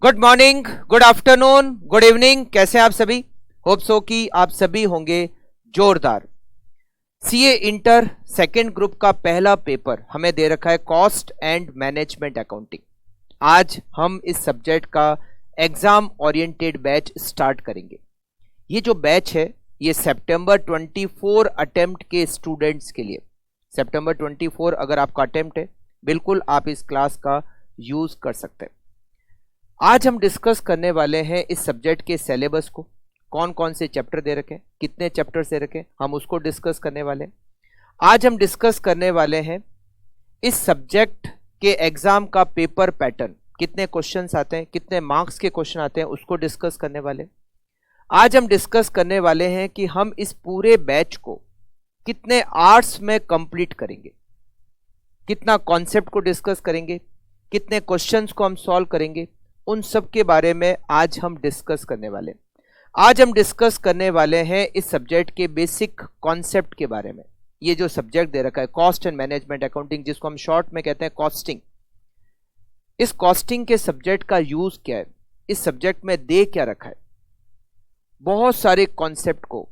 Good morning, good afternoon, good evening. कैसे हैं आप सभी? होप सो कि आप सभी होंगे जोरदार। सीए इंटर सेकेंड ग्रुप का पहला पेपर हमें दे रखा है कॉस्ट एंड मैनेजमेंट अकाउंटिंग। आज हम इस सब्जेक्ट का एग्जाम ओरिएंटेड बैच स्टार्ट करेंगे। ये जो बैच है ये सितंबर 24 अटेम्प्ट के स्टूडेंट्स के लिए। सितंबर 24 अगर आपका अटेम्प्ट है, बिल्कुल आप इस क्लास का यूज कर सकते हैं। आज हम डिस्कस करने वाले हैं इस सब्जेक्ट के सिलेबस को, कौन कौन से चैप्टर दे रखे हैं, कितने चैप्टर दे रखे हैं, हम उसको डिस्कस करने वाले हैं। आज हम डिस्कस करने वाले हैं इस सब्जेक्ट के एग्जाम का पेपर पैटर्न, कितने क्वेश्चंस आते हैं, कितने मार्क्स के क्वेश्चन आते हैं, उसको डिस्कस करने वाले हैं। आज हम डिस्कस करने वाले हैं कि हम इस पूरे बैच को कितने आवर्स में कंप्लीट करेंगे, कितना कॉन्सेप्ट को डिस्कस करेंगे, कितने क्वेश्चंस को हम सॉल्व करेंगे, उन सब के बारे में आज हम डिस्कस करने वाले हैं। आज हम डिस्कस करने वाले हैं इस सब्जेक्ट के बेसिक कॉन्सेप्ट के बारे में। ये जो सब्जेक्ट दे रखा है कॉस्ट एंड मैनेजमेंट अकाउंटिंग, जिसको हम शॉर्ट में कहते हैं कॉस्टिंग, इस कॉस्टिंग के सब्जेक्ट का यूज क्या है, इस सब्जेक्ट में दे क्या रखा है, बहुत सारे कॉन्सेप्ट को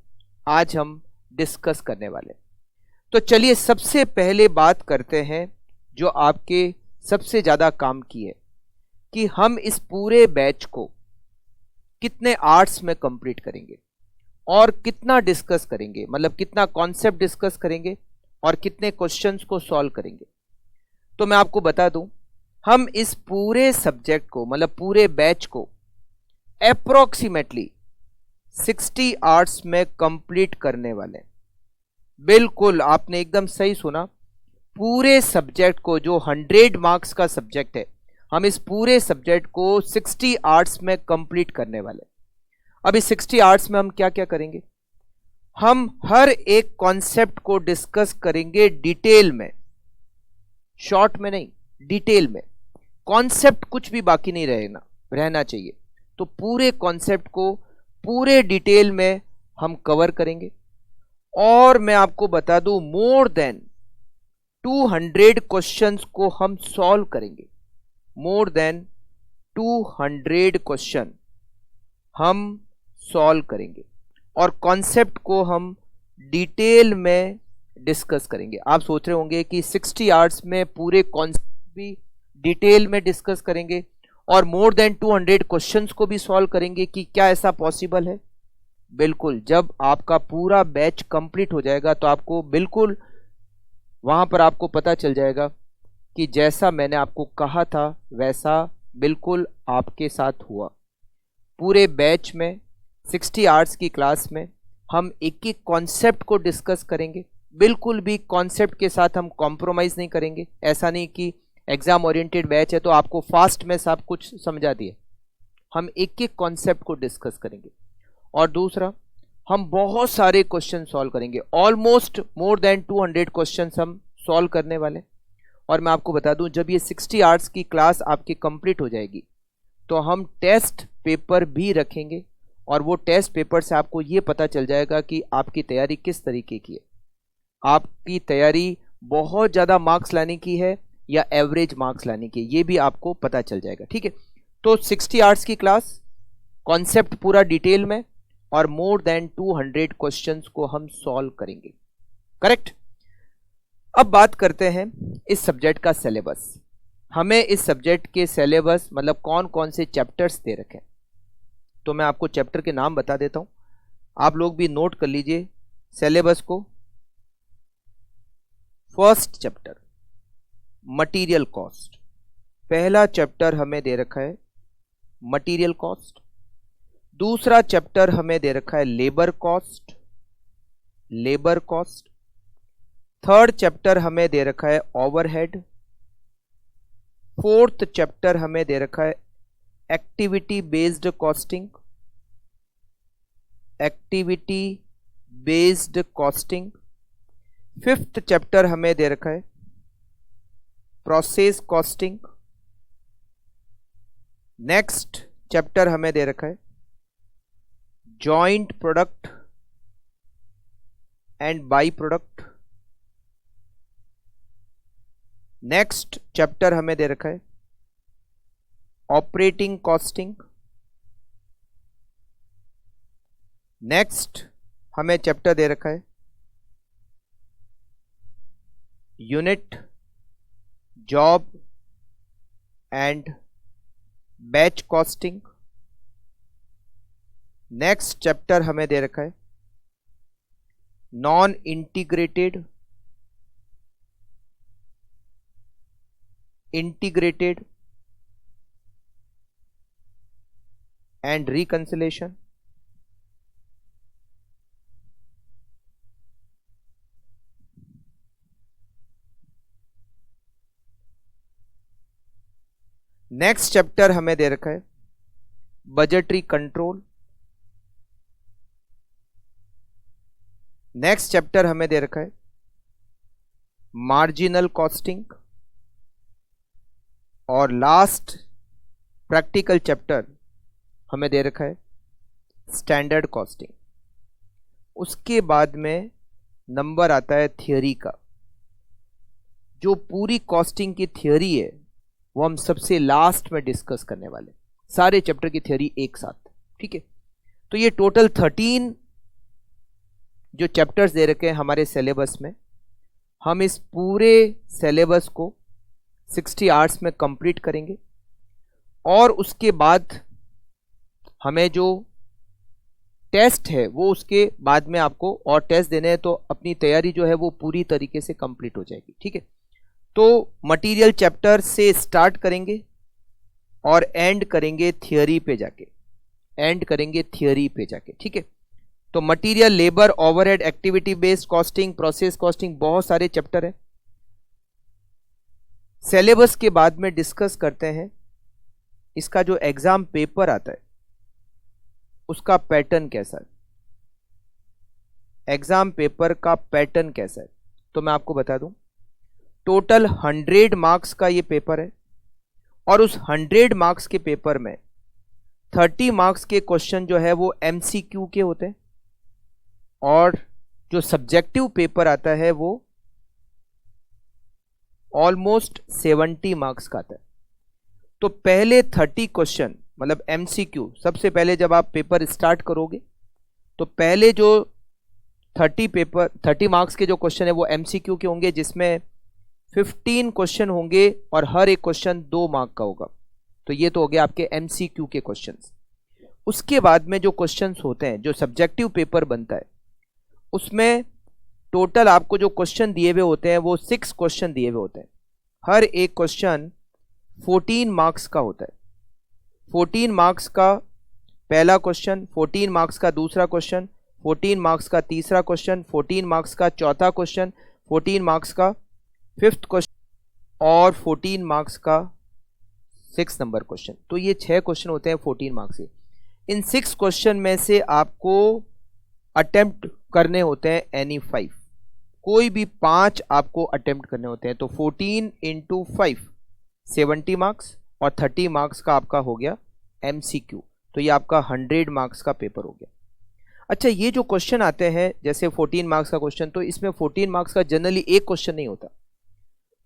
आज हम डिस्कस करने वाले हैं। तो चलिए सबसे पहले बात करते हैं जो आपके सबसे ज्यादा काम की है कि हम इस पूरे बैच को कितने आवर्स में कंप्लीट करेंगे और कितना डिस्कस करेंगे, मतलब कितना कॉन्सेप्ट डिस्कस करेंगे और कितने क्वेश्चंस को सॉल्व करेंगे। तो मैं आपको बता दूं, हम इस पूरे सब्जेक्ट को, मतलब पूरे बैच को अप्रोक्सीमेटली 60 आवर्स में कंप्लीट करने वाले हैं। बिल्कुल आपने एकदम सही सुना, पूरे सब्जेक्ट को, जो 100 मार्क्स का सब्जेक्ट है, हम इस पूरे सब्जेक्ट को 60 आवर्स में कंप्लीट करने वाले। अब इस 60 आवर्स में हम क्या क्या करेंगे, हम हर एक कॉन्सेप्ट को डिस्कस करेंगे डिटेल में, शॉर्ट में नहीं, डिटेल में। कॉन्सेप्ट कुछ भी बाकी नहीं रहना चाहिए। तो पूरे कॉन्सेप्ट को पूरे डिटेल में हम कवर करेंगे। और मैं आपको बता दूं, मोर देन 200 क्वेश्चंस को हम सॉल्व करेंगे। मोर देन 200 क्वेश्चन हम सॉल्व करेंगे और कॉन्सेप्ट को हम डिटेल में डिस्कस करेंगे। आप सोच रहे होंगे कि 60 आवर्स में पूरे कॉन्सेप्ट भी डिटेल में डिस्कस करेंगे और मोर देन 200 क्वेश्चंस को भी सॉल्व करेंगे, कि क्या ऐसा पॉसिबल है? बिल्कुल, जब आपका पूरा बैच कंप्लीट हो जाएगा तो आपको बिल्कुल वहां पर आपको पता चल जाएगा कि जैसा मैंने आपको कहा था वैसा बिल्कुल आपके साथ हुआ। पूरे बैच में 60 आवर्स की क्लास में हम एक एक कॉन्सेप्ट को डिस्कस करेंगे। बिल्कुल भी कॉन्सेप्ट के साथ हम कॉम्प्रोमाइज नहीं करेंगे। ऐसा नहीं कि एग्जाम ओरिएंटेड बैच है तो आपको फास्ट में सब कुछ समझा दिए। हम एक एक कॉन्सेप्ट को डिस्कस करेंगे। और दूसरा, हम बहुत सारे क्वेश्चन सॉल्व करेंगे। ऑलमोस्ट मोर देन 200 क्वेश्चन हम सॉल्व करने वाले। और मैं आपको बता दूं, जब ये 60 आवर्स की क्लास आपकी कंप्लीट हो जाएगी तो हम टेस्ट पेपर भी रखेंगे और वो टेस्ट पेपर से आपको ये पता चल जाएगा कि आपकी तैयारी किस तरीके की है। आपकी तैयारी बहुत ज़्यादा मार्क्स लाने की है या एवरेज मार्क्स लाने की है, ये भी आपको पता चल जाएगा। ठीक है, तो 60 आवर्स की क्लास, कॉन्सेप्ट पूरा डिटेल में, और मोर देन 200 क्वेश्चंस को हम सॉल्व करेंगे। करेक्ट। अब बात करते हैं इस सब्जेक्ट का सिलेबस। हमें इस सब्जेक्ट के सिलेबस, मतलब कौन कौन से चैप्टर्स दे रखे हैं, तो मैं आपको चैप्टर के नाम बता देता हूं, आप लोग भी नोट कर लीजिए सिलेबस को। फर्स्ट चैप्टर मटेरियल कॉस्ट, पहला चैप्टर हमें दे रखा है मटेरियल कॉस्ट। दूसरा चैप्टर हमें दे रखा है labour cost, labour cost. Third chapter हमें दे रखा है ओवरहेड। फोर्थ चैप्टर हमें दे रखा है activity based costing, activity based costing. Fifth chapter हमें दे रखा है प्रोसेस कॉस्टिंग। नेक्स्ट चैप्टर हमें दे रखा है joint product and by product. Next chapter हमें दे रखा है ऑपरेटिंग कॉस्टिंग। नेक्स्ट हमें चैप्टर दे रखा है unit, job and batch costing. Next chapter हमें दे रखा है non integrated, integrated and reconciliation. Next chapter हमें दे रखा है बजटरी कंट्रोल। नेक्स्ट चैप्टर हमें दे रखा है मार्जिनल कॉस्टिंग। और लास्ट प्रैक्टिकल चैप्टर हमें दे रखा है स्टैंडर्ड कॉस्टिंग। उसके बाद में नंबर आता है थियरी का। जो पूरी कॉस्टिंग की थियरी है वो हम सबसे लास्ट में डिस्कस करने वाले, सारे चैप्टर की थियरी एक साथ, ठीक है। तो ये टोटल 13 जो चैप्टर्स दे रखे हैं हमारे सिलेबस में, हम इस पूरे सिलेबस को 60 आवर्स में कंप्लीट करेंगे। और उसके बाद हमें जो टेस्ट है वो उसके बाद में आपको और टेस्ट देने हैं, तो अपनी तैयारी जो है वो पूरी तरीके से कंप्लीट हो जाएगी, ठीक है। तो मटेरियल चैप्टर से स्टार्ट करेंगे और एंड करेंगे थियरी पे जाके, एंड करेंगे थियरी पे जाके, ठीक है। तो material, labour, overhead, activity based costing, process costing, बहुत सारे चैप्टर हैं। सिलेबस के बाद में डिस्कस करते हैं इसका जो एग्जाम पेपर आता है उसका पैटर्न कैसा है, एग्जाम पेपर का पैटर्न कैसा है। तो मैं आपको बता दूं, टोटल 100 मार्क्स का ये पेपर है और उस 100 मार्क्स के पेपर में 30 मार्क्स के क्वेश्चन जो है वो एमसीक्यू के होते हैं और जो सब्जेक्टिव पेपर आता है वो ऑलमोस्ट 70 मार्क्स का आता है। तो पहले 30 क्वेश्चन मतलब एमसीक्यू, सबसे पहले जब आप पेपर स्टार्ट करोगे तो पहले जो 30 मार्क्स के जो क्वेश्चन है वो एमसीक्यू के होंगे, जिसमें 15 क्वेश्चन होंगे और हर एक क्वेश्चन 2 मार्क का होगा। तो ये तो हो गया आपके एमसीक्यू के क्वेश्चंस। उसके बाद में जो क्वेश्चंस होते हैं, जो सब्जेक्टिव पेपर बनता है, उसमें टोटल आपको जो क्वेश्चन दिए हुए होते हैं वो 6 क्वेश्चन दिए हुए होते हैं। हर एक क्वेश्चन 14 मार्क्स का होता है। 14 मार्क्स का पहला क्वेश्चन, 14 मार्क्स का दूसरा क्वेश्चन, 14 मार्क्स का तीसरा क्वेश्चन, 14 मार्क्स का चौथा क्वेश्चन, 14 मार्क्स का 5th क्वेश्चन और 14 मार्क्स का 6 नंबर क्वेश्चन। तो ये 6 क्वेश्चन होते हैं 14 मार्क्स के। इन 6 क्वेश्चन में से आपको अटेम्प्ट करने होते हैं एनी 5, कोई भी 5 आपको अटेम्प्ट करने होते हैं। तो 14 × 5 70 मार्क्स और 30 मार्क्स का आपका हो गया एमसीक्यू। तो ये आपका 100 मार्क्स का पेपर हो गया। अच्छा, ये जो क्वेश्चन आते हैं जैसे 14 मार्क्स का क्वेश्चन, तो इसमें 14 मार्क्स का जनरली एक क्वेश्चन नहीं होता।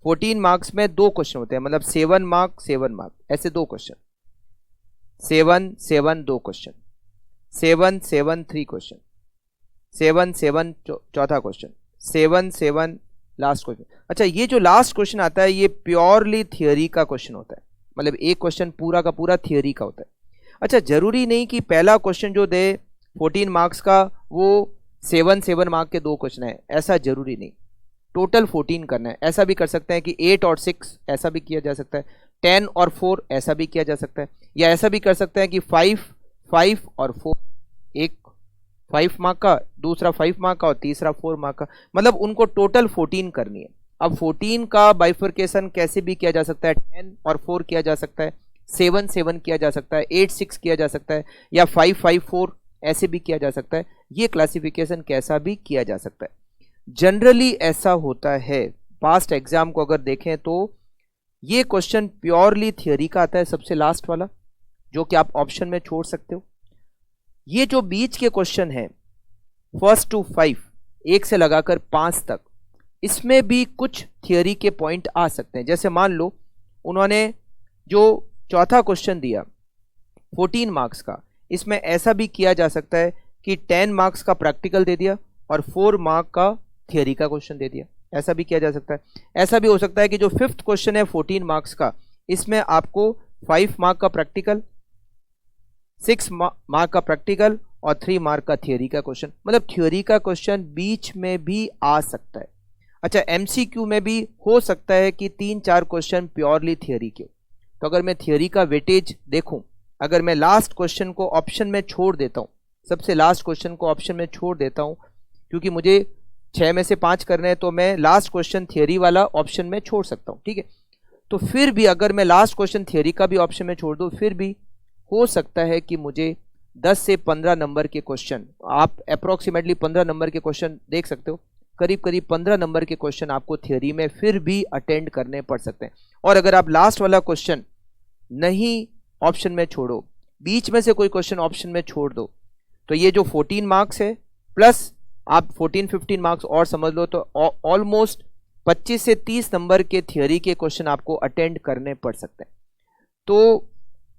14 मार्क्स में 2 क्वेश्चन होते हैं, मतलब 7 मार्क 7 मार्क, ऐसे 2 क्वेश्चन, 7 7 2 क्वेश्चन, 7 7 3 क्वेश्चन, 7 7 चौथा क्वेश्चन, 7 7 लास्ट क्वेश्चन। अच्छा, ये जो लास्ट क्वेश्चन आता है ये प्योरली थियरी का क्वेश्चन होता है, मतलब एक क्वेश्चन पूरा का पूरा थियरी का होता है। अच्छा, जरूरी नहीं कि पहला क्वेश्चन जो दे 14 मार्क्स का वो 7 7 मार्क के 2 क्वेश्चन है, ऐसा जरूरी नहीं, टोटल 14 करना है। ऐसा भी कर सकते हैं कि 8 और 6 ऐसा भी किया जा सकता है, 10 और 4 ऐसा भी किया जा सकता है, या ऐसा भी कर सकते हैं कि 5 5 और 4, एक 5 मार्क का, दूसरा 5 मार्क का और तीसरा 4 मार्क का, मतलब उनको टोटल 14 करनी है। अब 14 का बाइफर्केशन कैसे भी किया जा सकता है, 10 और 4 किया जा सकता है, 7 7 किया जा सकता है, 8 6 किया जा सकता है, या 5 5 4 ऐसे भी किया जा सकता है। ये क्लासिफिकेशन कैसा भी किया जा सकता है, जनरली ऐसा होता है। पास्ट एग्जाम को अगर देखें तो ये क्वेश्चन प्योरली थियरी का आता है, सबसे लास्ट वाला, जो कि आप ऑप्शन में छोड़ सकते हो। ये जो बीच के क्वेश्चन है 1 to 5, 1 से लगाकर 5 तक, इसमें भी कुछ थियरी के पॉइंट आ सकते हैं। जैसे मान लो उन्होंने जो चौथा क्वेश्चन दिया 14 मार्क्स का, इसमें ऐसा भी किया जा सकता है कि 10 मार्क्स का प्रैक्टिकल दे दिया और 4 मार्क का थियरी का क्वेश्चन दे दिया, ऐसा भी किया जा सकता है। ऐसा भी हो सकता है कि जो 5th क्वेश्चन है 14 मार्क्स का, इसमें आपको 5 मार्क का प्रैक्टिकल, 6 मार्क का प्रैक्टिकल और 3 मार्क का थियरी का क्वेश्चन, मतलब थियरी का क्वेश्चन बीच में भी आ सकता है। अच्छा, एमसीक्यू में भी हो सकता है कि 3-4 क्वेश्चन प्योरली थियरी के। तो अगर मैं थियरी का वेटेज देखूं, अगर मैं लास्ट क्वेश्चन को ऑप्शन में छोड़ देता हूं, सबसे लास्ट क्वेश्चन को ऑप्शन में छोड़ देता हूं, क्योंकि मुझे 6 में से 5 करने हैं, तो मैं लास्ट क्वेश्चन थियरी वाला ऑप्शन में छोड़ सकता हूं, ठीक है। तो फिर भी अगर मैं लास्ट क्वेश्चन थियरी का भी ऑप्शन में छोड़ दूं, फिर भी हो सकता है कि मुझे 10 से 15 नंबर के क्वेश्चन, आप अप्रोक्सीमेटली 15 नंबर के क्वेश्चन देख सकते हो, करीब करीब 15 नंबर के क्वेश्चन आपको थियरी में फिर भी अटेंड करने पड़ सकते हैं। और अगर आप लास्ट वाला क्वेश्चन नहीं ऑप्शन में छोड़ो, बीच में से कोई क्वेश्चन ऑप्शन में छोड़ दो, तो ये जो 14 मार्क्स है प्लस आप 14-15 मार्क्स और समझ लो, तो ऑलमोस्ट 25 से 30 नंबर के थियरी के क्वेश्चन आपको अटेंड करने पड़ सकते हैं। तो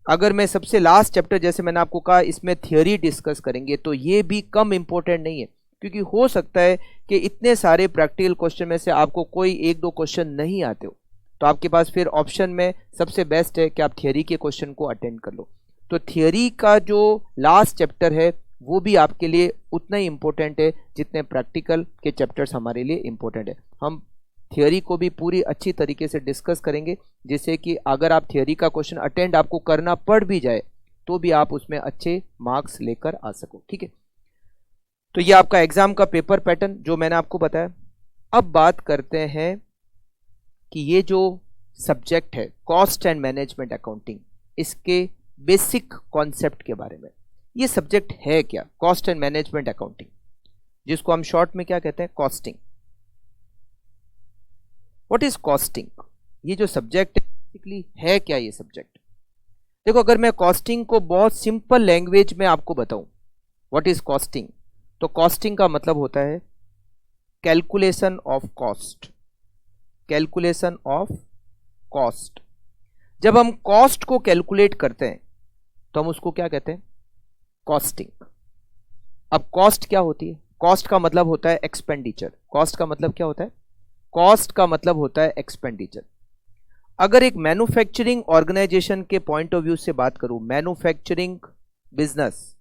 अगर मैं सबसे लास्ट चैप्टर, जैसे मैंने आपको कहा, इसमें थियरी डिस्कस करेंगे, तो ये भी कम इंपॉर्टेंट नहीं है, क्योंकि हो सकता है कि इतने सारे प्रैक्टिकल क्वेश्चन में से आपको कोई 1-2 क्वेश्चन नहीं आते हो, तो आपके पास फिर ऑप्शन में सबसे बेस्ट है कि आप थियरी के क्वेश्चन को अटेंड कर लो। तो थियरी का जो लास्ट चैप्टर है वो भी आपके लिए उतना ही इंपॉर्टेंट है जितने प्रैक्टिकल के चैप्टर्स हमारे लिए इंपॉर्टेंट है। हम थियरी को भी पूरी अच्छी तरीके से डिस्कस करेंगे, जिससे कि अगर आप थियरी का क्वेश्चन अटेंड आपको करना पड़ भी जाए तो भी आप उसमें अच्छे मार्क्स लेकर आ सको, ठीक है। तो ये आपका एग्जाम का पेपर पैटर्न जो मैंने आपको बताया। अब बात करते हैं कि ये जो सब्जेक्ट है कॉस्ट एंड मैनेजमेंट अकाउंटिंग, इसके बेसिक कॉन्सेप्ट के बारे में। ये सब्जेक्ट है क्या? कॉस्ट एंड मैनेजमेंट अकाउंटिंग, जिसको हम शॉर्ट में क्या कहते हैं? कॉस्टिंग। What is costing? ये जो सब्जेक्ट बेसिकली है क्या ये सब्जेक्ट? देखो, अगर मैं कॉस्टिंग को बहुत सिंपल लैंग्वेज में आपको बताऊं, व्हाट इज कॉस्टिंग, तो कॉस्टिंग का मतलब होता है calculation of cost. Calculation of cost. जब हम कॉस्ट को कैलकुलेट करते हैं तो हम उसको क्या कहते हैं? कॉस्टिंग। अब कॉस्ट क्या होती है? कॉस्ट का मतलब होता है एक्सपेंडिचर। कॉस्ट का मतलब क्या होता है? कॉस्ट का मतलब होता है एक्सपेंडिचर। अगर एक मैन्युफैक्चरिंग ऑर्गेनाइजेशन के पॉइंट ऑफ व्यू से बात करूं, मैन्युफैक्चरिंग बिजनेस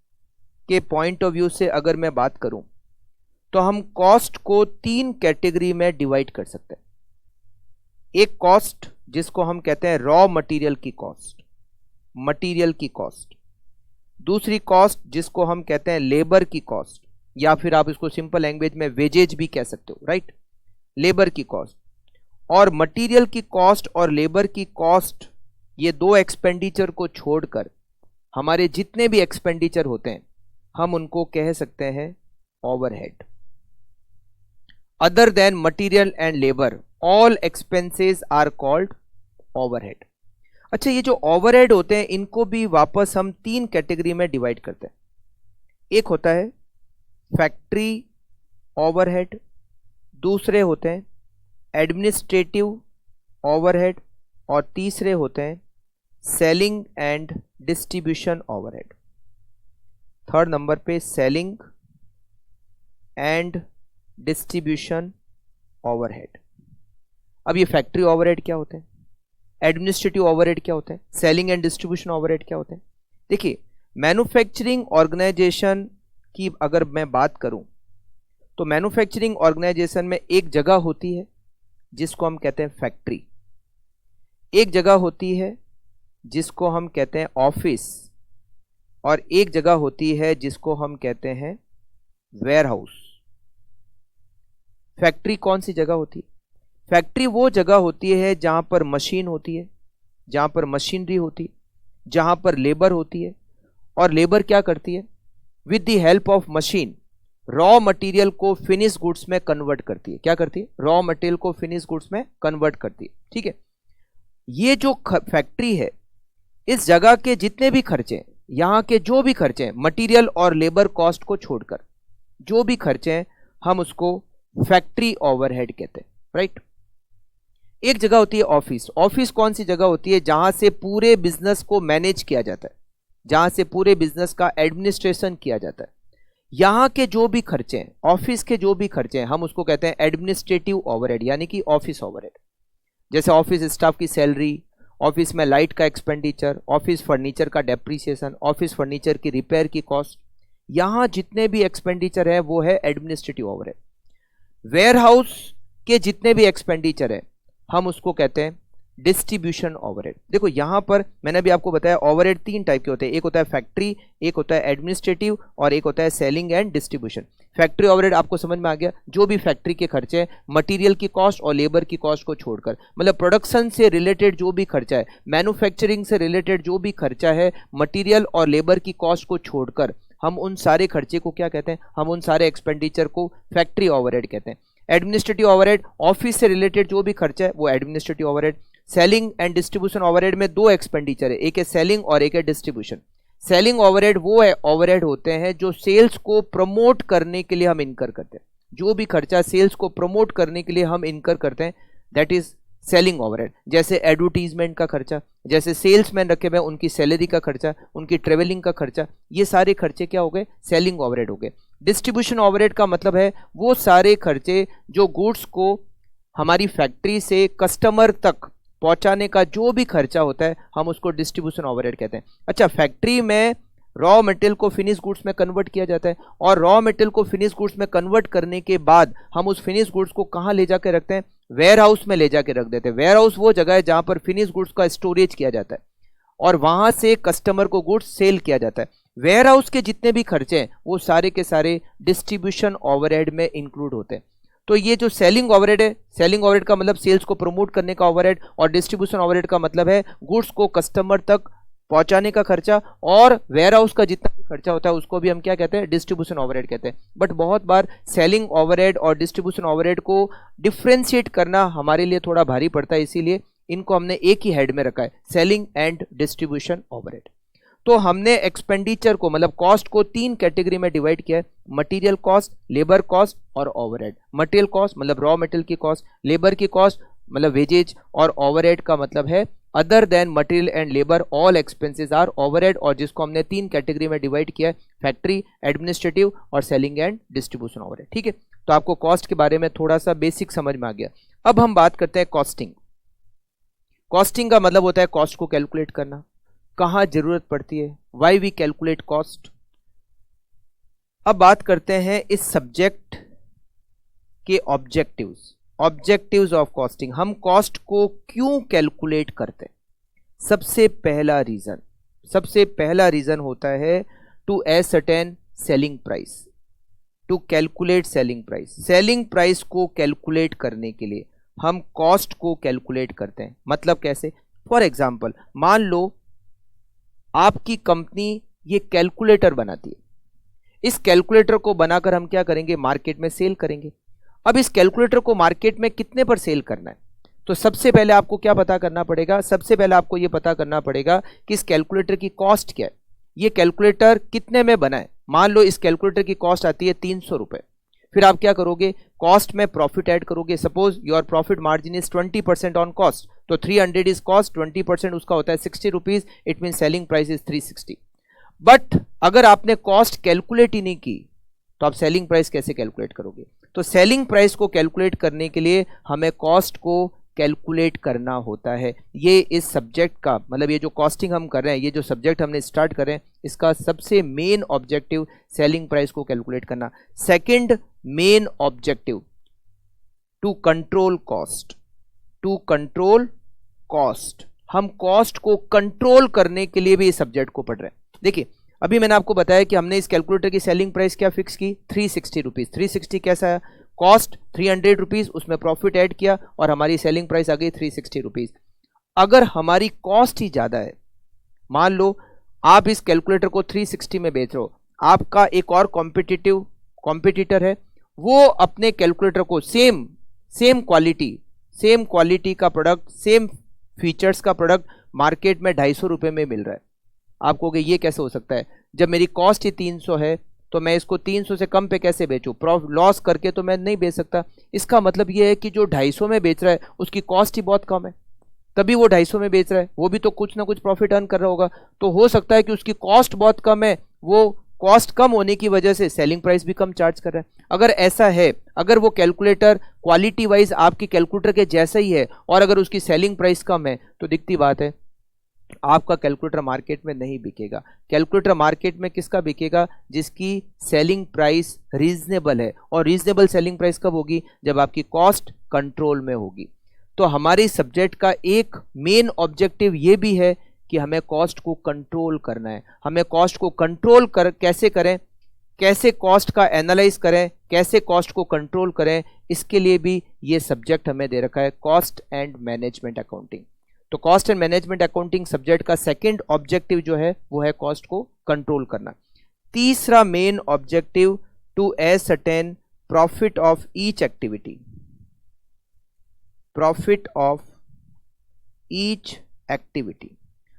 के पॉइंट ऑफ व्यू से अगर मैं बात करूं, तो हम कॉस्ट को 3 कैटेगरी में डिवाइड कर सकते हैं। एक कॉस्ट जिसको हम कहते हैं रॉ मटेरियल की कॉस्ट, मटेरियल की कॉस्ट। दूसरी कॉस्ट जिसको हम कहते हैं लेबर की कॉस्ट, या फिर आप इसको सिंपल लैंग्वेज में वेजेज भी कह सकते हो, राइट? लेबर की कॉस्ट। और मटेरियल की कॉस्ट और लेबर की कॉस्ट, ये 2 एक्सपेंडिचर को छोड़कर हमारे जितने भी एक्सपेंडिचर होते हैं हम उनको कह सकते हैं overhead. Other than material and labour, all expenses are called overhead. अच्छा, ये जो ओवरहेड होते हैं इनको भी वापस हम 3 कैटेगरी में डिवाइड करते हैं। एक होता है फैक्ट्री ओवरहेड, दूसरे होते हैं एडमिनिस्ट्रेटिव ओवरहेड, और तीसरे होते हैं selling and distribution overhead. Third number पे सेलिंग एंड डिस्ट्रीब्यूशन ओवरहेड। अब ये फैक्ट्री ओवरहेड क्या होते हैं, एडमिनिस्ट्रेटिव ओवरहेड क्या होते हैं, सेलिंग एंड डिस्ट्रीब्यूशन ओवरहेड क्या होते हैं? देखिए, मैन्युफैक्चरिंग ऑर्गेनाइजेशन की अगर मैं बात करूं, तो मैन्युफैक्चरिंग ऑर्गेनाइजेशन में एक जगह होती है जिसको हम कहते हैं फैक्ट्री, एक जगह होती है जिसको हम कहते हैं ऑफिस, और एक जगह होती है जिसको हम कहते हैं वेयरहाउस। फैक्ट्री कौन सी जगह होती है? फैक्ट्री वो जगह होती है जहां पर मशीन होती है, जहां पर मशीनरी होती है, जहां पर लेबर होती है, और लेबर क्या करती है? With the help of machine raw material को फिनिश गुड्स में कन्वर्ट करती है। क्या करती है? रॉ मटेरियल को फिनिश गुड्स में कन्वर्ट करती है, ठीक है। ये जो फैक्ट्री है, इस जगह के जितने भी खर्चे, यहां के जो भी खर्चे हैं मटेरियल और लेबर कॉस्ट को छोड़कर, जो भी खर्चे हैं हम उसको फैक्ट्री ओवरहेड कहते हैं, राइट? एक जगह होती है ऑफिस। ऑफिस कौन सी जगह होती है? जहां से पूरे बिजनेस को मैनेज किया जाता है, जहां से पूरे बिजनेस का एडमिनिस्ट्रेशन किया जाता है। यहां के जो भी खर्चे हैं, ऑफिस के जो भी खर्चे हैं, हम उसको कहते हैं एडमिनिस्ट्रेटिव ओवरहेड, यानी कि ऑफिस ओवरहेड। जैसे ऑफिस स्टाफ की सैलरी, ऑफिस में लाइट का एक्सपेंडिचर, ऑफिस फर्नीचर का डेप्रीसिएशन, ऑफिस फर्नीचर की रिपेयर की कॉस्ट, यहां जितने भी एक्सपेंडिचर है वो है एडमिनिस्ट्रेटिव ओवरहेड। वेयर हाउस के जितने भी एक्सपेंडिचर है हम उसको कहते हैं डिस्ट्रीब्यूशन ओवरहेड। देखो यहां पर मैंने अभी आपको बताया ओवरहेड 3 टाइप के होते हैं, एक होता है फैक्ट्री, एक होता है एडमिनिस्ट्रेटिव और एक होता है selling and distribution. Factory overhead आपको समझ में आ गया, जो भी फैक्ट्री के खर्चे हैं, मटेरियल की कॉस्ट और लेबर की कॉस्ट को छोड़कर, मतलब प्रोडक्शन से रिलेटेड जो भी खर्चा है, मैन्युफैक्चरिंग से रिलेटेड जो भी खर्चा है, मटीरियल और लेबर की कॉस्ट को छोड़कर हम उन सारे खर्चे को क्या कहते हैं? हम उन सारे एक्सपेंडिचर को फैक्ट्री ओवरहेड कहते हैं। एडमिनिस्ट्रेटिव ओवरहेड, ऑफिस से रिलेटेड जो भी खर्चा है वो administrative overhead. Selling and distribution overhead में 2 एक्सपेंडिचर है, एक है सेलिंग और एक है डिस्ट्रीब्यूशन। सेलिंग ओवरहेड वो है ओवरहेड होते हैं जो सेल्स को प्रमोट करने के लिए हम इनकर करते हैं, जो भी खर्चा सेल्स को प्रमोट करने के लिए हम इनकर करते हैं, दैट इज सेलिंग ओवरहेड। जैसे एडवर्टीजमेंट का खर्चा, जैसे सेल्समैन रखे हुए उनकी सैलरी का खर्चा, उनकी ट्रेवलिंग का खर्चा, ये सारे खर्चे क्या हो गए? सेलिंग ओवरहेड हो गए। डिस्ट्रीब्यूशन ओवरहेड का मतलब है वो सारे खर्चे जो गुड्स को हमारी फैक्ट्री से कस्टमर तक पहुंचाने का जो भी खर्चा होता है हम उसको डिस्ट्रीब्यूशन ओवरहेड कहते हैं। अच्छा, फैक्ट्री में रॉ मटेरियल को फिनिश गुड्स में कन्वर्ट किया जाता है और रॉ मटेरियल को फिनिश गुड्स में कन्वर्ट करने के बाद हम उस फिनिश गुड्स को कहां ले जाकर रखते हैं? वेयर हाउस में ले जाके रख देते हैं। वेयर हाउस वो जगह है जहां पर फिनिश गुड्स का स्टोरेज किया जाता है और वहां से कस्टमर को गुड्स सेल किया जाता है। वेयर हाउस के जितने भी खर्चे हैं वो सारे के सारे डिस्ट्रीब्यूशन ओवरहेड में इंक्लूड होते हैं। तो ये जो सेलिंग ओवरहेड है, सेलिंग ओवरहेड का मतलब सेल्स को प्रमोट करने का ओवरहेड, और डिस्ट्रीब्यूशन ओवरहेड का मतलब है गुड्स को कस्टमर तक पहुंचाने का खर्चा, और वेयर हाउस का जितना भी खर्चा होता है उसको भी हम क्या कहते हैं? डिस्ट्रीब्यूशन ओवरहेड कहते हैं। बट बहुत बार सेलिंग ओवरहेड और डिस्ट्रीब्यूशन ओवरहेड को डिफ्रेंशिएट करना हमारे लिए थोड़ा भारी पड़ता है, इसीलिए इनको हमने एक ही हेड में रखा है, सेलिंग एंड डिस्ट्रीब्यूशन ओवरहेड। तो हमने एक्सपेंडिचर को मतलब कॉस्ट को 3 कैटेगरी में डिवाइड किया है, मटेरियल कॉस्ट, लेबर कॉस्ट और ओवरहेड। मटेरियल कॉस्ट मतलब रॉ मटेरियल की कॉस्ट, लेबर की कॉस्ट मतलब वेजेज, और ओवरहेड का मतलब है other than material and labour all expenses are overhead, और जिसको हमने 3 कैटेगरी में डिवाइड किया है, फैक्ट्री, एडमिनिस्ट्रेटिव और सेलिंग एंड डिस्ट्रीब्यूशन ओवरहेड। ठीक है, तो आपको कॉस्ट के बारे में थोड़ा सा बेसिक समझ में आ गया। अब हम बात करते हैं कॉस्टिंग। कॉस्टिंग का मतलब होता है कॉस्ट को कैलकुलेट करना, कहां जरूरत पड़ती है, वाई वी कैलकुलेट कॉस्ट। अब बात करते हैं इस सब्जेक्ट के ऑब्जेक्टिव्स, ऑब्जेक्टिव्स ऑफ कॉस्टिंग। हम कॉस्ट को क्यों कैलकुलेट करते हैं? सबसे पहला रीजन होता है to ascertain selling price, to calculate selling price. Selling price को कैलकुलेट करने के लिए हम कॉस्ट को कैलकुलेट करते हैं। मतलब कैसे? फॉर एग्जाम्पल, मान लो आपकी कंपनी ये कैलकुलेटर बनाती है, इस कैलकुलेटर को बनाकर हम क्या करेंगे? मार्केट में सेल करेंगे। अब इस कैलकुलेटर को मार्केट में कितने पर सेल करना है? तो सबसे पहले आपको क्या पता करना पड़ेगा? सबसे पहले आपको यह पता करना पड़ेगा कि इस कैलकुलेटर की कॉस्ट क्या है, ये कैलकुलेटर कितने में बना है। मान लो इस कैलकुलेटर की कॉस्ट आती है 300 रुपए, फिर आप क्या करोगे? कॉस्ट में प्रॉफिट ऐड करोगे। Suppose your profit margin is 20% on cost, तो 300 इज कॉस्ट, 20% उसका होता है 60 rupees, it mean selling price is 360। But अगर आपने कॉस्ट कैलकुलेट ही नहीं की तो आप सेलिंग प्राइस कैसे कैलकुलेट करोगे? तो सेलिंग प्राइस को कैलकुलेट करने के लिए हमें कॉस्ट को कैलकुलेट करना होता है। ये इस सब्जेक्ट का मतलब ये जो कॉस्टिंग हम कर रहे हैं, ये जो सब्जेक्ट हमने स्टार्ट कर रहे हैं, इसका सबसे मेन ऑब्जेक्टिव सेलिंग प्राइस को कैलकुलेट करना। Second main objective to control cost, to control cost. हम कॉस्ट को कंट्रोल करने के लिए भी इस सब्जेक्ट को पढ़ रहे हैं। देखिए अभी मैंने आपको बताया कि हमने इस कैलकुलेटर की सेलिंग प्राइस क्या फिक्स की? 360 रुपीज। 360 कैसा है? कॉस्ट 300 रुपीज, उसमें प्रॉफिट ऐड किया और हमारी सेलिंग प्राइस आ गई 360 रुपीज। अगर हमारी कॉस्ट ही ज्यादा है, मान लो आप इस कैलकुलेटर को 360 में बेच रहे हो, आपका एक और कॉम्पिटिटर है, वो अपने कैलकुलेटर को सेम क्वालिटी का प्रोडक्ट, सेम फीचर्स का प्रोडक्ट मार्केट में 250 रुपए में मिल रहा है। आप कहोगे ये कैसे हो सकता है? जब मेरी कॉस्ट ही 300 है, तो मैं इसको 300 से कम पे कैसे बेचूं? लॉस करके तो मैं नहीं बेच सकता। इसका मतलब ये है कि जो 250 में बेच रहा है उसकी कॉस्ट ही बहुत कम है, तभी वो 250 में बेच रहा है। वो भी तो कुछ ना कुछ प्रॉफिट अर्न कर रहा होगा। तो हो सकता है कि उसकी कॉस्ट बहुत कम है, वो कॉस्ट कम होने की वजह से सेलिंग प्राइस भी कम चार्ज कर रहा है। अगर ऐसा है, अगर वो कैलकुलेटर क्वालिटी वाइज आपकी कैलकुलेटर के जैसा ही है और अगर उसकी सेलिंग प्राइस कम है, तो दिखती बात है आपका कैलकुलेटर मार्केट में नहीं बिकेगा। कैलकुलेटर मार्केट में किसका बिकेगा? जिसकी सेलिंग प्राइस रीजनेबल है। और रीजनेबल सेलिंग प्राइस कब होगी? जब आपकी कॉस्ट कंट्रोल में होगी। तो हमारी सब्जेक्ट का एक मेन ऑब्जेक्टिव ये भी है कि हमें कॉस्ट को कंट्रोल करना है। हमें कॉस्ट को कंट्रोल कैसे करें, कैसे कॉस्ट का एनालाइज करें, कैसे कॉस्ट को कंट्रोल करें, इसके लिए भी ये सब्जेक्ट हमें दे रखा है, कॉस्ट एंड मैनेजमेंट अकाउंटिंग। तो cost and management accounting subject का सेकंड ऑब्जेक्टिव जो है वो है कॉस्ट को कंट्रोल करना। तीसरा main objective, to ascertain profit of each activity. Profit of each activity,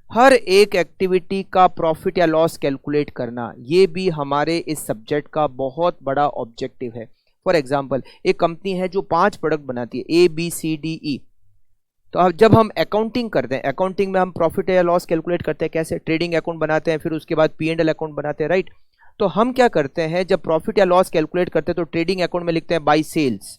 हर एक एक्टिविटी का प्रॉफिट या लॉस कैलकुलेट करना, ये भी हमारे इस सब्जेक्ट का बहुत बड़ा ऑब्जेक्टिव है। फॉर एग्जांपल, एक कंपनी है जो 5 प्रोडक्ट बनाती है, ABCDE। तो अब जब हम अकाउंटिंग करते हैं, अकाउंटिंग में हम प्रॉफिट या लॉस कैलकुलेट करते हैं कैसे? ट्रेडिंग अकाउंट बनाते हैं, फिर उसके बाद P&L अकाउंट बनाते हैं, राइट। तो हम क्या करते हैं, जब प्रॉफिट या लॉस कैलकुलेट करते हैं तो ट्रेडिंग अकाउंट में लिखते हैं by sales,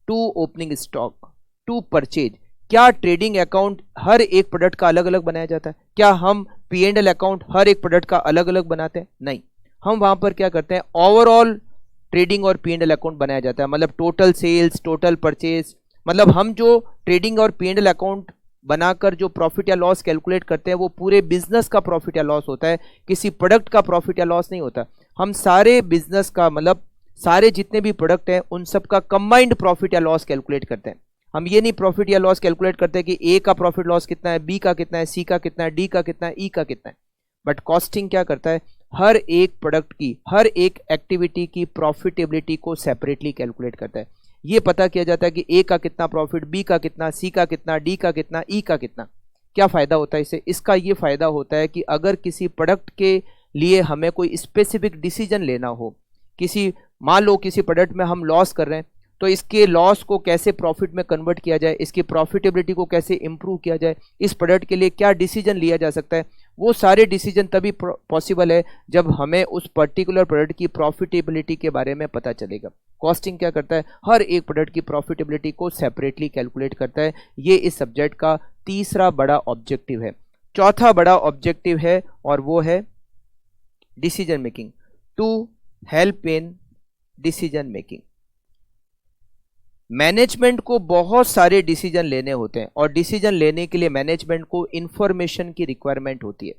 to opening stock, to purchase. क्या ट्रेडिंग अकाउंट हर एक प्रोडक्ट का अलग अलग बनाया जाता है? क्या हम P&L अकाउंट हर एक प्रोडक्ट का अलग अलग बनाते हैं? नहीं। हम वहां पर क्या करते हैं, ओवरऑल ट्रेडिंग और P&L अकाउंट बनाया जाता है। मतलब टोटल सेल्स, टोटल परचेज, मतलब हम जो ट्रेडिंग और P&L अकाउंट बनाकर जो प्रॉफिट या लॉस कैलकुलेट करते हैं वो पूरे बिजनेस का प्रॉफिट या लॉस होता है, किसी प्रोडक्ट का प्रॉफिट या लॉस नहीं होता। हम सारे बिजनेस का, मतलब सारे जितने भी प्रोडक्ट हैं उन सब का कंबाइंड प्रॉफिट या लॉस कैलकुलेट करते हैं। हम ये नहीं प्रॉफिट या लॉस कैलकुलेट करते कि ए का प्रॉफिट लॉस कितना है, बी का कितना है, सी का कितना है, डी का कितना है, ई का कितना है। बट कॉस्टिंग क्या करता है, हर एक प्रोडक्ट की, हर एक एक्टिविटी की प्रॉफिटेबिलिटी को सेपरेटली कैलकुलेट करता है। ये पता किया जाता है कि ए का कितना प्रॉफिट, बी का कितना, सी का कितना, डी का कितना, ई का कितना। क्या फायदा होता है इससे? इसका ये फायदा होता है कि अगर किसी प्रोडक्ट के लिए हमें कोई स्पेसिफिक डिसीजन लेना हो, मान लो किसी प्रोडक्ट में हम लॉस कर रहे हैं, तो इसके लॉस को कैसे प्रॉफिट में कन्वर्ट किया जाए, इसकी प्रॉफिटेबिलिटी को कैसे इंप्रूव किया जाए, इस प्रोडक्ट के लिए क्या डिसीजन लिया जा सकता है, वो सारे डिसीजन तभी पॉसिबल है जब हमें उस पर्टिकुलर प्रोडक्ट की प्रॉफिटेबिलिटी के बारे में पता चलेगा। कॉस्टिंग क्या करता है, हर एक प्रोडक्ट की प्रॉफिटेबिलिटी को सेपरेटली कैलकुलेट करता है। ये इस सब्जेक्ट का तीसरा बड़ा ऑब्जेक्टिव है। चौथा बड़ा ऑब्जेक्टिव है और वो है decision making, to help in decision making. Management को बहुत सारे डिसीजन लेने होते हैं और डिसीजन लेने के लिए मैनेजमेंट को इंफॉर्मेशन की रिक्वायरमेंट होती है।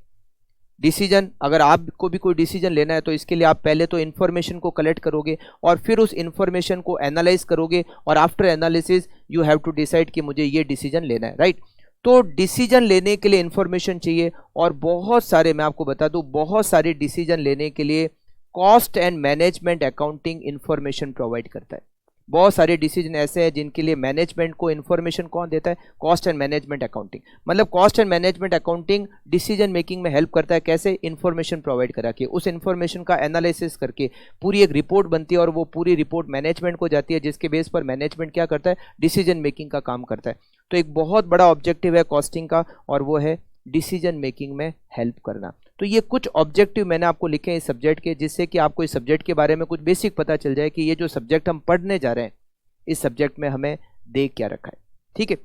डिसीजन, अगर आपको भी कोई डिसीजन लेना है तो इसके लिए आप पहले तो इंफॉर्मेशन को कलेक्ट करोगे और फिर उस इंफॉर्मेशन को एनालाइज करोगे और after analysis you have to decide कि मुझे ये डिसीजन लेना है, राइट। तो डिसीजन लेने के लिए इंफॉर्मेशन चाहिए और बहुत सारे, मैं आपको बता दूं, बहुत सारे डिसीजन लेने के लिए cost and management accounting information provide करता है। बहुत सारे डिसीजन ऐसे हैं जिनके लिए मैनेजमेंट को इन्फॉर्मेशन कौन देता है? Cost and management accounting. मतलब cost and management accounting decision making में हेल्प करता है। कैसे? इन्फॉर्मेशन प्रोवाइड करा के, उस इन्फॉर्मेशन का एनालिसिस करके पूरी एक रिपोर्ट बनती है और वो पूरी रिपोर्ट मैनेजमेंट को जाती है, जिसके बेस पर मैनेजमेंट क्या करता है? डिसीजन मेकिंग का काम करता है। तो एक बहुत बड़ा ऑब्जेक्टिव है कॉस्टिंग का और वो है डिसीजन मेकिंग में हेल्प करना। तो ये कुछ ऑब्जेक्टिव मैंने आपको लिखे हैं इस सब्जेक्ट के, जिससे कि आपको इस सब्जेक्ट के बारे में कुछ बेसिक पता चल जाए कि ये जो सब्जेक्ट हम पढ़ने जा रहे हैं इस सब्जेक्ट में हमें दे क्या रखा है, ठीक है।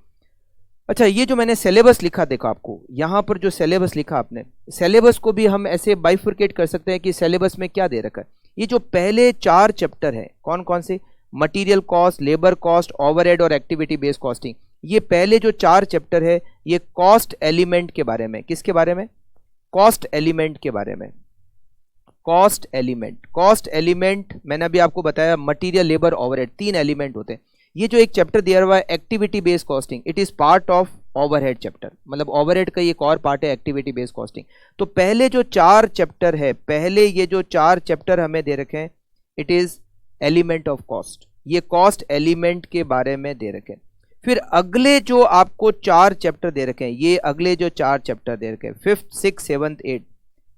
अच्छा, ये जो मैंने सिलेबस लिखा, देखो आपको यहाँ पर जो सिलेबस लिखा आपने, सिलेबस को भी हम ऐसे बाइफरकेट कर सकते हैं कि सिलेबस में क्या दे रखा है। ये जो पहले 4 चैप्टर है, कौन कौन से? Material cost, labour cost, overhead और एक्टिविटी बेस्ड कॉस्टिंग। ये पहले जो 4 चैप्टर है ये कॉस्ट एलिमेंट के बारे में, किसके बारे में? कॉस्ट एलिमेंट के बारे में। कॉस्ट एलिमेंट, कॉस्ट एलिमेंट मैंने अभी आपको बताया, मटीरियल, लेबर, ओवरहेड, 3 एलिमेंट होते हैं। ये जो एक चैप्टर दिया हुआ है activity based costing, it is part of overhead chapter. मतलब ओवरहेड का एक और पार्ट है एक्टिविटी बेस्ड कॉस्टिंग। तो पहले जो 4 चैप्टर है, पहले ये जो 4 चैप्टर हमें दे रखे हैं, it is element of cost. ये कॉस्ट एलिमेंट के बारे में दे रखे हैं। फिर अगले जो आपको 4 चैप्टर दे रखे हैं, ये अगले जो 4 चैप्टर दे रखे हैं, 5th, 6th, 7th, 8th,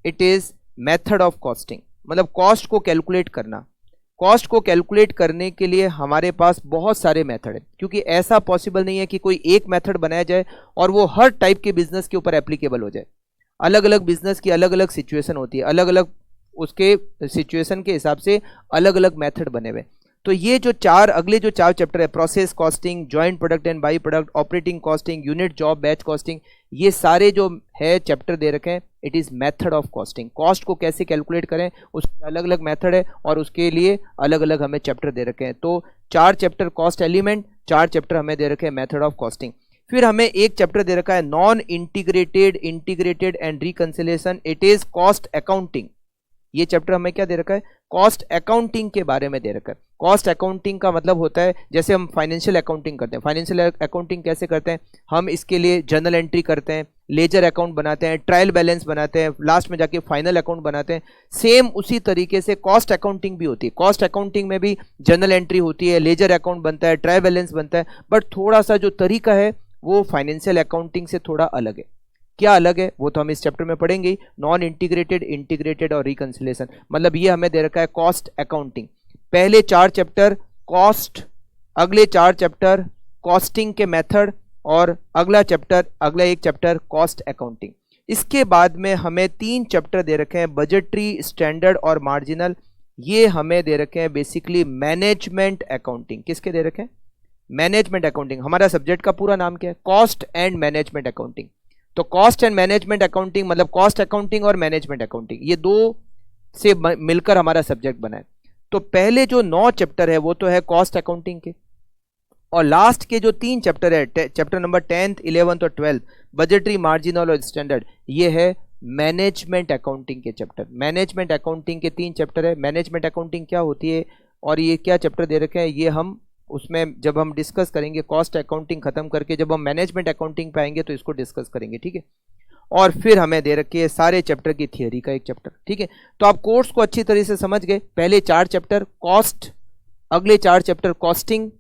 it is method of costing. मतलब कॉस्ट को कैलकुलेट करना। कॉस्ट को कैलकुलेट करने के लिए हमारे पास बहुत सारे मेथड है, क्योंकि ऐसा पॉसिबल नहीं है कि कोई एक मेथड बनाया जाए और वो हर टाइप के बिजनेस के ऊपर एप्लीकेबल हो जाए। अलग अलग बिजनेस की अलग अलग सिचुएशन होती है, अलग अलग उसके सिचुएशन के हिसाब से अलग अलग मेथड बने हुए। तो ये जो अगले जो चार चैप्टर है, process costing, joint product and by product, operating costing, unit job, batch costing, ये सारे जो है चैप्टर दे रखे हैं, it is method of costing. Cost को कैसे कैलकुलेट करें उसके अलग अलग मेथड है और उसके लिए अलग अलग हमें चैप्टर दे रखे हैं। तो 4 चैप्टर कॉस्ट एलिमेंट, 4 चैप्टर हमें दे रखे हैं मेथड ऑफ कॉस्टिंग। फिर हमें एक चैप्टर दे रखा है non integrated, integrated and reconciliation, it is cost accounting. ये चैप्टर हमें क्या दे रखा है, कॉस्ट अकाउंटिंग के बारे में दे रखा है। कॉस्ट अकाउंटिंग का मतलब होता है जैसे हम फाइनेंशियल अकाउंटिंग करते हैं। फाइनेंशियल अकाउंटिंग कैसे करते हैं, हम इसके लिए जर्नल एंट्री करते हैं, लेजर अकाउंट बनाते हैं, ट्रायल बैलेंस बनाते हैं, लास्ट में जाके फाइनल अकाउंट बनाते हैं। सेम उसी तरीके से कॉस्ट अकाउंटिंग भी होती है। कॉस्ट अकाउंटिंग में भी जर्नल एंट्री होती है, लेजर अकाउंट बनता है, ट्रायल बैलेंस बनता है, बट थोड़ा सा जो तरीका है वो फाइनेंशियल अकाउंटिंग से थोड़ा अलग है। क्या अलग है वो तो हम इस चैप्टर में पढ़ेंगे। नॉन इंटीग्रेटेड, इंटीग्रेटेड और रिकंसिलिएशन, मतलब ये हमें दे रखा है कॉस्ट अकाउंटिंग। पहले 4 चैप्टर कॉस्ट, अगले 4 चैप्टर कॉस्टिंग के मेथड और अगला एक चैप्टर कॉस्ट अकाउंटिंग। इसके बाद में हमें 3 चैप्टर दे रखे हैं, बजटरी, स्टैंडर्ड और मार्जिनल। ये हमें दे रखे हैं बेसिकली मैनेजमेंट अकाउंटिंग। किसके दे रखे हैं, मैनेजमेंट अकाउंटिंग। हमारा सब्जेक्ट का पूरा नाम क्या है, कॉस्ट एंड मैनेजमेंट अकाउंटिंग। तो कॉस्ट एंड मैनेजमेंट अकाउंटिंग मतलब कॉस्ट अकाउंटिंग और मैनेजमेंट अकाउंटिंग, ये दो से मिलकर हमारा सब्जेक्ट बना है। तो पहले जो 9 चैप्टर है वो तो है कॉस्ट अकाउंटिंग के, और लास्ट के जो 3 चैप्टर है, चैप्टर नंबर 10th, 11th और 12th, बजटरी, मार्जिनल और स्टैंडर्ड, ये है मैनेजमेंट अकाउंटिंग के चैप्टर। मैनेजमेंट अकाउंटिंग के 3 चैप्टर है। मैनेजमेंट अकाउंटिंग क्या होती है और ये क्या चैप्टर दे रखे हैं, ये हम उसमें जब हम डिस्कस करेंगे, कॉस्ट अकाउंटिंग खत्म करके जब हम मैनेजमेंट अकाउंटिंग पे आएंगे तो इसको डिस्कस करेंगे, ठीक है। और फिर हमें दे रखी है सारे चैप्टर की थियरी का एक चैप्टर, ठीक है। तो आप कोर्स को अच्छी तरह से समझ गए। पहले 4 चैप्टर कॉस्ट, अगले 4 चैप्टर कॉस्टिंग,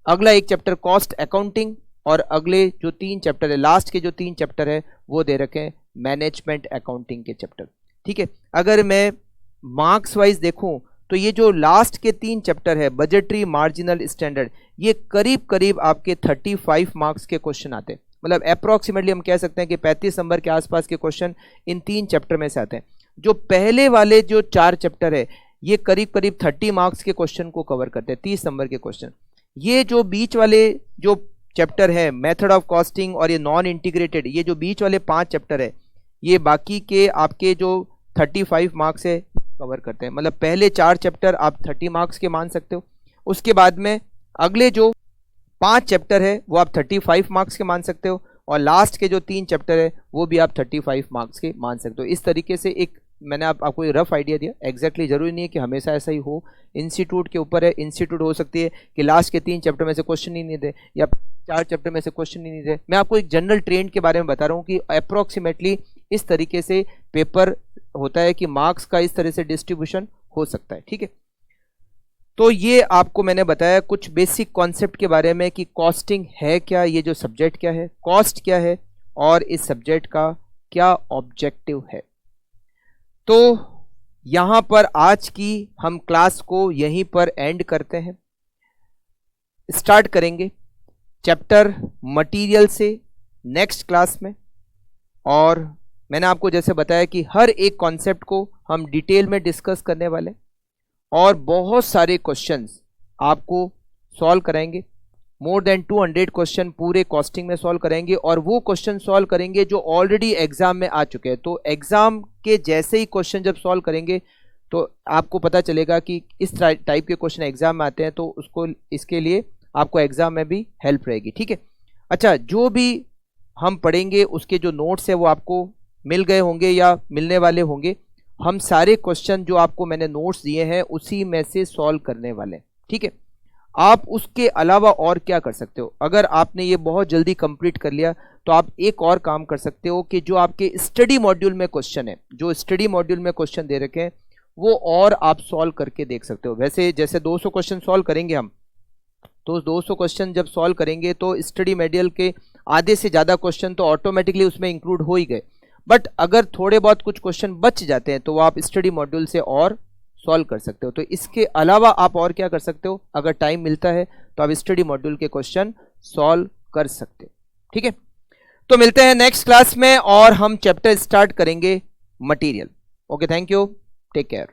अगला एक चैप्टर कॉस्ट अकाउंटिंग, और अगले जो 3 चैप्टर है, लास्ट के जो 3 चैप्टर है वो दे रखे हैं मैनेजमेंट अकाउंटिंग के चैप्टर, ठीक है। अगर मैं मार्क्स वाइज देखूं तो ये जो लास्ट के 3 चैप्टर है, बजटरी, मार्जिनल, स्टैंडर्ड, ये करीब करीब आपके 35 मार्क्स के क्वेश्चन आते हैं। मतलब अप्रॉक्सीमेटली हम कह सकते हैं कि 35 नंबर के आसपास के क्वेश्चन इन 3 चैप्टर में से आते हैं। जो पहले वाले जो 4 चैप्टर है ये करीब करीब 30 मार्क्स के क्वेश्चन को कवर करते हैं, 30 नंबर के क्वेश्चन। ये जो बीच वाले जो चैप्टर है, मेथड ऑफ कॉस्टिंग और ये नॉन इंटीग्रेटेड, ये जो बीच वाले 5 चैप्टर है, ये बाकी के आपके जो 35 मार्क्स है कवर करते हैं। मतलब पहले 4 चैप्टर आप 30 मार्क्स के मान सकते हो, उसके बाद में अगले जो 5 चैप्टर है वो आप 35 मार्क्स के मान सकते हो, और लास्ट के जो 3 चैप्टर है वो भी आप 35 मार्क्स के मान सकते हो। इस तरीके से एक मैंने आपको एक रफ आइडिया दिया। एग्जैक्टली जरूरी नहीं है कि हमेशा ऐसा ही हो, इंस्टीट्यूट के ऊपर है। इंस्टीट्यूट हो सकती है कि लास्ट के 3 चैप्टर में से क्वेश्चन ही नहीं दे, या 4 चैप्टर में से क्वेश्चन ही नहीं दे। मैं आपको एक जनरल ट्रेंड के बारे में बता रहा हूँ कि अप्रोक्सीमेटली इस तरीके से पेपर होता है कि मार्क्स का इस तरह से डिस्ट्रीब्यूशन हो सकता है, ठीक है। तो ये आपको मैंने बताया कुछ बेसिक कॉन्सेप्ट के बारे में कि कॉस्टिंग है क्या, ये जो सब्जेक्ट क्या है, कॉस्ट क्या है, और इस सब्जेक्ट का क्या ऑब्जेक्टिव है। तो यहां पर आज की हम क्लास को यहीं पर एंड करते हैं। स्टार्ट करेंगे चैप्टर मटेरियल से नेक्स्ट क्लास में, और मैंने आपको जैसे बताया कि हर एक कॉन्सेप्ट को हम डिटेल में डिस्कस करने वाले और बहुत सारे क्वेश्चंस आपको सॉल्व कराएंगे। मोर देन 200 क्वेश्चन पूरे कॉस्टिंग में सॉल्व करेंगे, और वो क्वेश्चन सॉल्व करेंगे जो ऑलरेडी एग्जाम में आ चुके हैं। तो एग्जाम के जैसे ही क्वेश्चन जब सॉल्व करेंगे तो आपको पता चलेगा कि इस टाइप के क्वेश्चन एग्जाम में आते हैं, तो उसको इसके लिए आपको एग्जाम में भी हेल्प रहेगी, ठीक है। अच्छा, जो भी हम पढ़ेंगे उसके जो नोट्स है वो आपको मिल गए होंगे या मिलने वाले होंगे। हम सारे क्वेश्चन जो आपको मैंने नोट्स दिए हैं उसी में से सॉल्व करने वाले, ठीक है। आप उसके अलावा और क्या कर सकते हो, अगर आपने ये बहुत जल्दी कंप्लीट कर लिया तो आप एक और काम कर सकते हो कि जो आपके स्टडी मॉड्यूल में क्वेश्चन है, जो स्टडी मॉड्यूल में क्वेश्चन दे रखे हैं वो और आप सॉल्व करके देख सकते हो। वैसे जैसे 200 क्वेश्चन सॉल्व करेंगे हम, तो 200 क्वेश्चन जब सॉल्व करेंगे तो स्टडी मॉड्यूल के आधे से ज़्यादा क्वेश्चन तो ऑटोमेटिकली उसमें इंक्लूड हो ही गए। बट अगर थोड़े बहुत कुछ क्वेश्चन बच जाते हैं तो वो आप स्टडी मॉड्यूल से और सॉल्व कर सकते हो। तो इसके अलावा आप और क्या कर सकते हो, अगर टाइम मिलता है तो आप स्टडी मॉड्यूल के क्वेश्चन सॉल्व कर सकते हो। ठीक है, तो मिलते हैं नेक्स्ट क्लास में और हम चैप्टर स्टार्ट करेंगे material. Okay, thank you, take care.